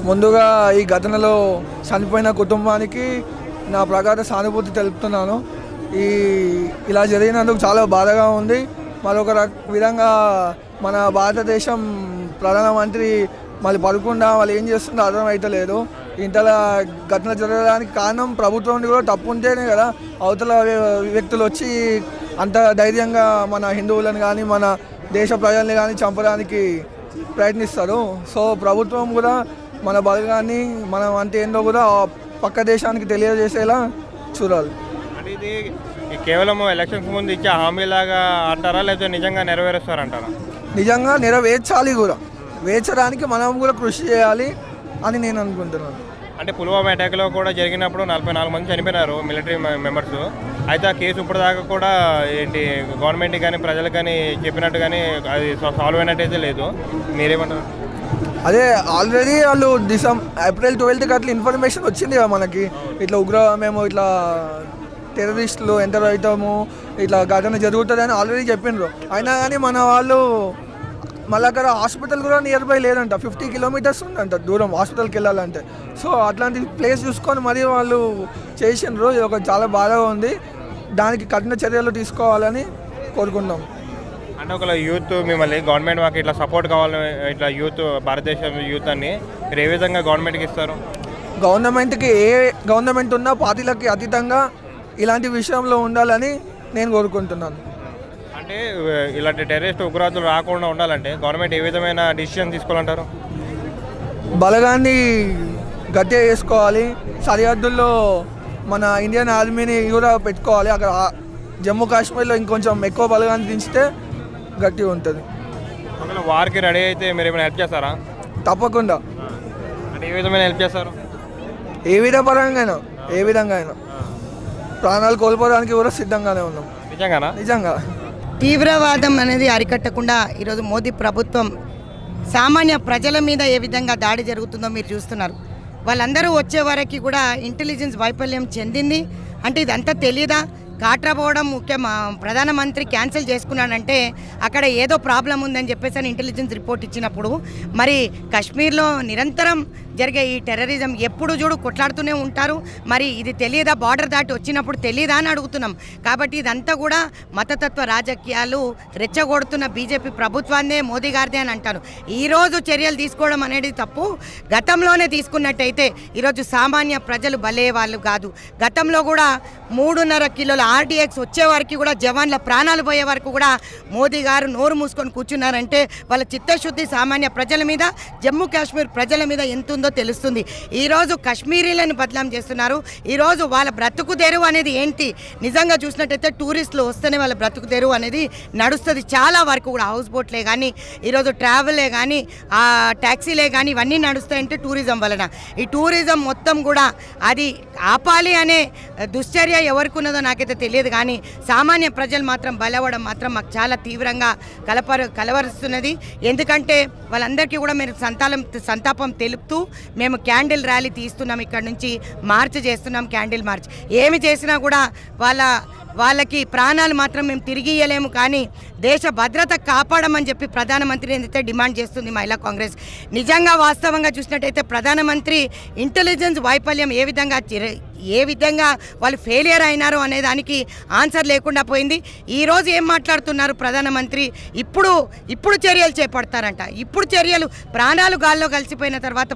ముందుగా ఈ ఘటనలో చనిపోయిన కుటుంబానికి నా ప్రగాఢ సానుభూతి తెలుపుతున్నాను. ఇలా జరిగినందుకు చాలా బాధగా ఉంది. మరొక విధంగా మన భారతదేశం ప్రధానమంత్రి మళ్ళీ పడకుండా వాళ్ళు ఏం చేస్తుందో అర్థమైతలేదు. ఇంతలా ఘటన జరగడానికి కారణం ప్రభుత్వం కూడా తప్పు ఉంటేనే కదా అవతల వ్యక్తులు వచ్చి అంత ధైర్యంగా మన హిందువులను కానీ మన దేశ ప్రజల్ని కానీ చంపడానికి ప్రయత్నిస్తారు. సో ప్రభుత్వం కూడా మన బలగాన్ని మనం అంటే ఏందో కూడా పక్క దేశానికి తెలియజేసేలా చూడాలి. అంటే ఇది కేవలం ఎలక్షన్స్ ముందు ఇచ్చే హామీలాగా అంటారా, లేకపోతే నిజంగా నెరవేరుస్తారంటారా? నిజంగా నెరవేర్చాలి కూడా, వేర్చడానికి మనం కూడా కృషి చేయాలి అని నేను అనుకుంటున్నాను. అంటే పుల్వామా అటాక్లో కూడా జరిగినప్పుడు 44 మంది చనిపోయినారు మిలిటరీ మెంబర్స్. అయితే ఆ కేసు ఇప్పటిదాకా కూడా ఏంటి గవర్నమెంట్ కానీ ప్రజలకు కానీ చెప్పినట్టు కానీ అది సాల్వ్ అయినట్టయితే లేదు. మీరేమంటారు? అదే ఆల్రెడీ వాళ్ళు ఏప్రిల్ 12కి అట్లా ఇన్ఫర్మేషన్ వచ్చింది కదా మనకి, ఇట్లా మేము ఇట్లా టెర్రరిస్టులు ఎంటర్ అవుతాము, ఇట్లా ఘటన జరుగుతుందని ఆల్రెడీ చెప్పిండ్రు. అయినా కానీ మన వాళ్ళు మళ్ళీ అక్కడ హాస్పిటల్ కూడా నియర్ బై లేదంట, 50 కిలోమీటర్స్ ఉందంట దూరం హాస్పిటల్కి వెళ్ళాలంటే. సో అట్లాంటి ప్లేస్ చూసుకొని మరీ వాళ్ళు చేసిండ్రు. ఇది ఒక చాలా బాధగా ఉంది. దానికి కఠిన చర్యలు తీసుకోవాలని కోరుకుంటాం. అంటే ఒక యూత్ మిమ్మల్ని గవర్నమెంట్ మాకు ఇట్లా సపోర్ట్ కావాలని ఇట్లా యూత్ భారతదేశం యూత్ అని మీరు ఏ విధంగా గవర్నమెంట్కి ఇస్తారు? గవర్నమెంట్కి ఏ గవర్నమెంట్ ఉన్నా పార్టీలకి అతీతంగా ఇలాంటి విషయంలో ఉండాలని నేను కోరుకుంటున్నాను. అంటే ఇలాంటి టెర్రరిస్ట్ ఉగ్రవాదులు రాకుండా ఉండాలంటే గవర్నమెంట్ ఏ విధమైన డిసిషన్ తీసుకోవాలంటారు? బలగాన్ని గట్టిగా చేసుకోవాలి. సరిహద్దుల్లో మన ఇండియన్ ఆర్మీని కూడా పెట్టుకోవాలి. అక్కడ జమ్మూ కాశ్మీర్లో ఇంకొంచెం ఎక్కువ బలగాన్ని దించితే గట్టిగా ఉంటుంది. ఒకవేళ వార్కి రెడీ అయితే మీరు ఏమైనా హెల్ప్ చేస్తారా? తప్పకుండా. అంటే ఏ విధమైన హెల్ప్ చేస్తారు? ఏ విధంగా అయినా ప్రాణాలు కోల్పోవడానికి కూడా సిద్ధంగానే ఉన్నాం. నిజంగా తీవ్రవాదం అనేది అరికట్టకుండా ఈరోజు మోదీ ప్రభుత్వం సామాన్య ప్రజల మీద ఏ విధంగా దాడి జరుగుతుందో మీరు చూస్తున్నారు. వాళ్ళందరూ వచ్చే వరకు కూడా ఇంటెలిజెన్స్ వైఫల్యం చెందింది. అంటే ఇదంతా తెలియదా? కాట్రాపోవడం ముఖ్యం. ప్రధానమంత్రి క్యాన్సిల్ చేసుకున్నాడంటే అక్కడ ఏదో ప్రాబ్లం ఉందని చెప్పేసి అని ఇంటెలిజెన్స్ రిపోర్ట్ ఇచ్చినప్పుడు మరి కాశ్మీర్లో నిరంతరం జరిగే ఈ టెర్రరిజం ఎప్పుడు చూడు కొట్లాడుతూనే ఉంటారు. మరి ఇది తెలియదా? బార్డర్ దాటి వచ్చినప్పుడు తెలియదా అని అడుగుతున్నాం. కాబట్టి ఇదంతా కూడా మతతత్వ రాజకీయాలు రెచ్చగొడుతున్న బీజేపీ ప్రభుత్వాన్నే మోదీ గారిదే అని అంటారు. ఈరోజు చర్యలు తీసుకోవడం అనేది తప్పు. గతంలోనే తీసుకున్నట్టయితే ఈరోజు సామాన్య ప్రజలు బలే వాళ్ళు కాదు. గతంలో కూడా 3.5 కిలోల RDX వచ్చే వరకు కూడా జవాన్ల ప్రాణాలు పోయే వరకు కూడా మోదీ గారు నోరు మూసుకొని కూర్చున్నారంటే వాళ్ళ చిత్తశుద్ధి సామాన్య ప్రజల మీద, జమ్మూ కాశ్మీర్ ప్రజల మీద ఎంత ఉందో తెలుస్తుంది. ఈరోజు కాశ్మీరీలను బదనాం చేస్తున్నారు. ఈరోజు వాళ్ళ బ్రతుకు తెరువు అనేది ఏంటి? నిజంగా చూసినట్టయితే టూరిస్టులు వస్తేనే వాళ్ళ బ్రతుకు తెరువు అనేది నడుస్తుంది. చాలా వరకు కూడా హౌస్ బోట్లే కానీ, ఈరోజు ట్రావెలే కానీ, ట్యాక్సీలే కానీ ఇవన్నీ నడుస్తాయంటే టూరిజం వలన. ఈ టూరిజం మొత్తం కూడా అది ఆపాలి అనే దుశ్చర్య ఎవరికి ఉన్నదో నాకైతే తెలియదు. కానీ సామాన్య ప్రజలు మాత్రం బలవడం మాత్రం మాకు చాలా తీవ్రంగా కలవరుస్తున్నది. ఎందుకంటే వాళ్ళందరికీ కూడా మేము సంతాపం తెలుపుతూ మేము క్యాండిల్ ర్యాలీ తీస్తున్నాం. ఇక్కడ నుంచి మార్చ్ చేస్తున్నాం, క్యాండిల్ మార్చ్. ఏమి చేసినా కూడా వాళ్ళకి ప్రాణాలు మాత్రం మేము తిరిగి ఇయ్యలేము. కానీ దేశ భద్రత కాపాడమని చెప్పి ప్రధానమంత్రి ఏదైతే డిమాండ్ చేస్తుంది మహిళా కాంగ్రెస్. నిజంగా వాస్తవంగా చూసినట్టయితే ప్రధానమంత్రి ఇంటెలిజెన్స్ వైఫల్యం ఏ విధంగా వాళ్ళు ఫెయిలియర్ అయినారు అనే దానికి ఆన్సర్ లేకుండా పోయింది. ఈరోజు ఏం మాట్లాడుతున్నారు ప్రధానమంత్రి? ఇప్పుడు చర్యలు చేపడతారంట. ఇప్పుడు చర్యలు ప్రాణాలు గాల్లో కలిసిపోయిన తర్వాత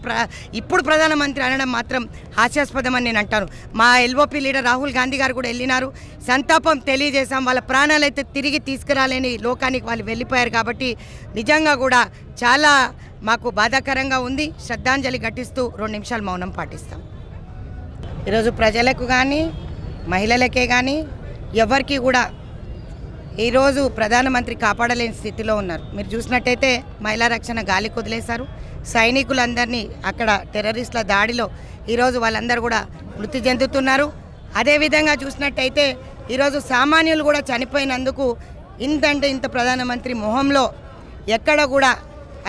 ఇప్పుడు ప్రధానమంత్రి అనడం మాత్రం హాస్యాస్పదం అని నేను అంటాను. మా LOP లీడర్ రాహుల్ గాంధీ గారు కూడా వెళ్ళినారు, సంతాపం తెలియజేశాం. వాళ్ళ ప్రాణాలు అయితే తిరిగి తీసుకురాలేని లోకానికి వాళ్ళు వెళ్ళిపోయారు. కాబట్టి నిజంగా కూడా చాలా మాకు బాధాకరంగా ఉంది. శ్రద్ధాంజలి ఘటిస్తూ 2 నిమిషాలు మౌనం పాటిస్తాం. ఈరోజు ప్రజలకు కానీ మహిళలకే కానీ ఎవరికి కూడా ఈరోజు ప్రధానమంత్రి కాపాడలేని స్థితిలో ఉన్నారు. మీరు చూసినట్టయితే మహిళా రక్షణ గాలికి వదిలేశారు. సైనికులందరినీ అక్కడ టెర్రరిస్టుల దాడిలో ఈరోజు వాళ్ళందరూ కూడా మృతి చెందుతున్నారు. అదేవిధంగా చూసినట్టయితే ఈరోజు సామాన్యులు కూడా చనిపోయినందుకు ఇంత ప్రధానమంత్రి మొహంలో ఎక్కడ కూడా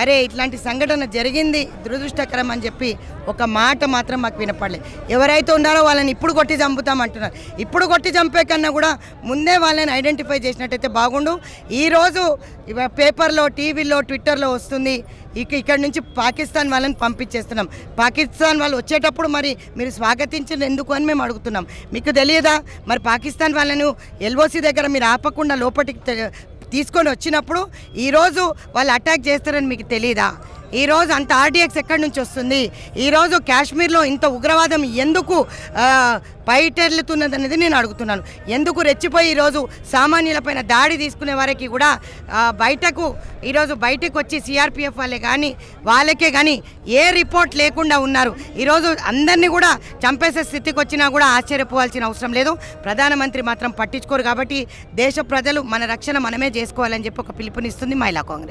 అరే ఇట్లాంటి సంఘటన జరిగింది దురదృష్టకరం అని చెప్పి ఒక మాట మాత్రం మాకు వినపడలేదు. ఎవరైతే ఉన్నారో వాళ్ళని ఇప్పుడు కొట్టి చంపుతామంటున్నారు. ఇప్పుడు కొట్టి చంపే కన్నా కూడా ముందే వాళ్ళని ఐడెంటిఫై చేసినట్టయితే బాగుండు. ఈరోజు పేపర్లో, టీవీలో, ట్విట్టర్లో వస్తుంది ఇక్కడ నుంచి పాకిస్తాన్ వాళ్ళని పంపించేస్తున్నాం. పాకిస్తాన్ వాళ్ళు వచ్చేటప్పుడు మరి మీరు స్వాగతించిన ఎందుకు అని మేము అడుగుతున్నాం. మీకు తెలియదా మరి పాకిస్తాన్ వాళ్ళను ఎల్ఓసి దగ్గర మీరు ఆపకుండా లోపలికి తీసుకొని వచ్చినప్పుడు ఈరోజు వాళ్ళు అటాక్ చేస్తారని మీకు తెలియదా? ఈరోజు అంత ఆర్డీఎక్స్ ఎక్కడి నుంచి వస్తుంది? ఈరోజు కాశ్మీర్లో ఇంత ఉగ్రవాదం ఎందుకు బయటెళ్తున్నది అనేది నేను అడుగుతున్నాను. ఎందుకు రెచ్చిపోయి ఈరోజు సామాన్యులపైన దాడి తీసుకునే వారికి కూడా బయటకు వచ్చి సిఆర్పిఎఫ్ వాళ్ళే కానీ వాళ్ళకే కానీ ఏ రిపోర్ట్ లేకుండా ఉన్నారు. ఈరోజు అందరినీ కూడా చంపేసే స్థితికి వచ్చినా కూడా ఆశ్చర్యపోవాల్సిన అవసరం లేదు. ప్రధానమంత్రి మాత్రం పట్టించుకోరు. కాబట్టి దేశ ప్రజలు మన రక్షణ మనమే చేసుకోవాలని చెప్పి ఒక పిలుపునిస్తుంది మహిళా కాంగ్రెస్.